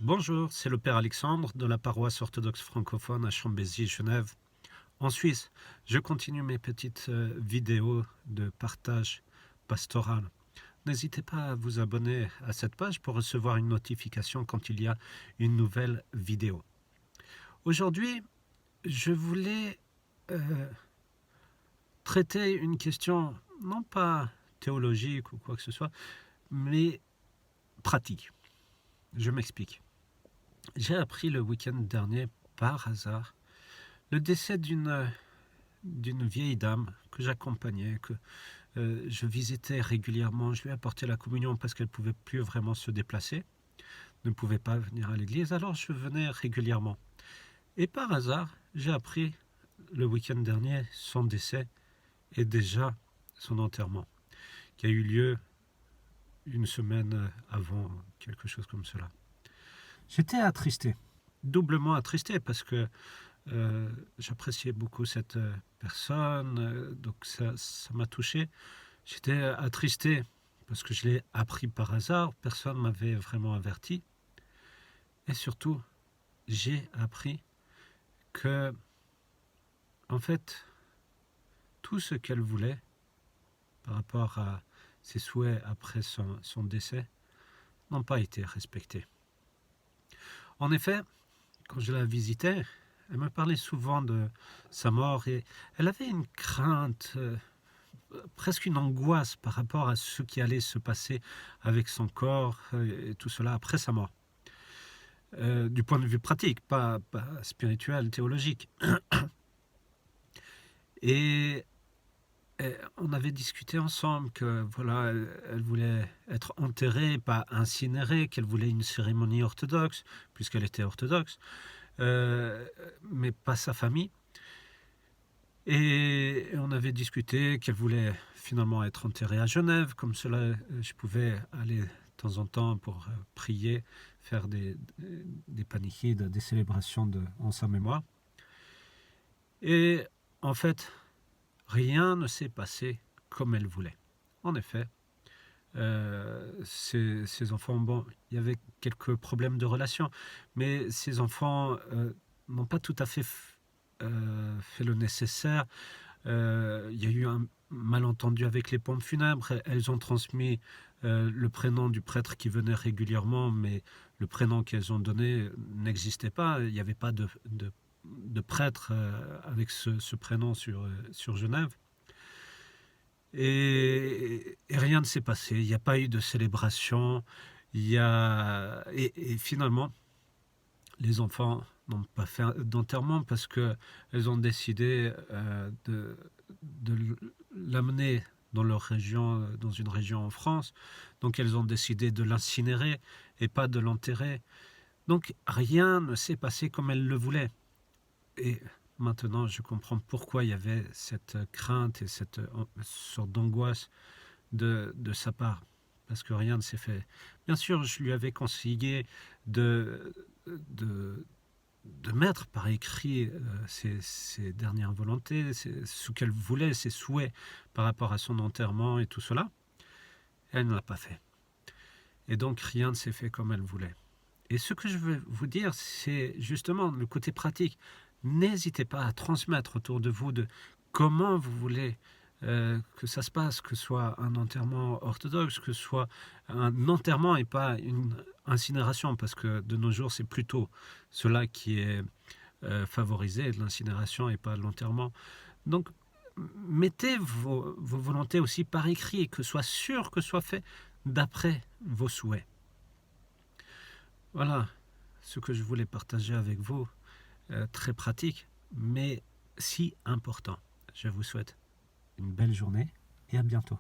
Bonjour, c'est le Père Alexandre de la paroisse orthodoxe francophone à Chambézy, Genève, en Suisse. Je continue mes petites vidéos de partage pastoral. N'hésitez pas à vous abonner à cette page pour recevoir une notification quand il y a une nouvelle vidéo. Aujourd'hui, je voulais traiter une question non pas théologique ou quoi que ce soit, mais pratique. Je m'explique. J'ai appris le week-end dernier, par hasard, le décès d'une vieille dame que j'accompagnais, que je visitais régulièrement. Je lui apportais la communion parce qu'elle ne pouvait plus vraiment se déplacer, ne pouvait pas venir à l'église, alors je venais régulièrement. Et par hasard, j'ai appris le week-end dernier son décès et déjà son enterrement, qui a eu lieu une semaine avant, quelque chose comme cela. J'étais attristé, doublement attristé, parce que j'appréciais beaucoup cette personne, donc ça m'a touché. J'étais attristé parce que je l'ai appris par hasard, personne ne m'avait vraiment averti. Et surtout, j'ai appris que, en fait, tout ce qu'elle voulait par rapport à ses souhaits après son décès n'ont pas été respectés. En effet, quand je la visitais, elle me parlait souvent de sa mort et elle avait une crainte, presque une angoisse par rapport à ce qui allait se passer avec son corps et tout cela après sa mort. Du point de vue pratique, pas spirituel, théologique. Et on avait discuté ensemble que voilà, elle voulait être enterrée, pas incinérée, qu'elle voulait une cérémonie orthodoxe, puisqu'elle était orthodoxe, mais pas sa famille. Et on avait discuté qu'elle voulait finalement être enterrée à Genève, comme cela je pouvais aller de temps en temps pour prier, faire des panichides, des célébrations en sa mémoire. Et en fait, rien ne s'est passé comme elle voulait. En effet, ces enfants, bon, il y avait quelques problèmes de relation, mais ces enfants n'ont pas tout à fait fait le nécessaire. Il y a eu un malentendu avec les pompes funèbres. Elles ont transmis le prénom du prêtre qui venait régulièrement, mais le prénom qu'elles ont donné n'existait pas. Il n'y avait pas de prêtre avec ce prénom sur Genève. Et rien ne s'est passé. Il n'y a pas eu de célébration. Et finalement, les enfants n'ont pas fait d'enterrement parce qu'elles ont décidé de l'amener dans leur région, dans une région en France. Donc elles ont décidé de l'incinérer et pas de l'enterrer. Donc rien ne s'est passé comme elles le voulaient. Et maintenant, je comprends pourquoi il y avait cette crainte et cette sorte d'angoisse de sa part, parce que rien ne s'est fait. Bien sûr, je lui avais conseillé de mettre par écrit ses dernières volontés, ce qu'elle voulait, ses souhaits par rapport à son enterrement et tout cela. Elle ne l'a pas fait. Et donc, rien ne s'est fait comme elle voulait. Et ce que je veux vous dire, c'est justement le côté pratique. N'hésitez pas à transmettre autour de vous de comment vous voulez que ça se passe, que ce soit un enterrement orthodoxe, que ce soit un enterrement et pas une incinération, parce que de nos jours, c'est plutôt cela qui est favorisé, l'incinération et pas l'enterrement. Donc, mettez vos volontés aussi par écrit, que ce soit sûr que ce soit fait d'après vos souhaits. Voilà ce que je voulais partager avec vous, très pratique, mais si important. Je vous souhaite une belle journée et à bientôt.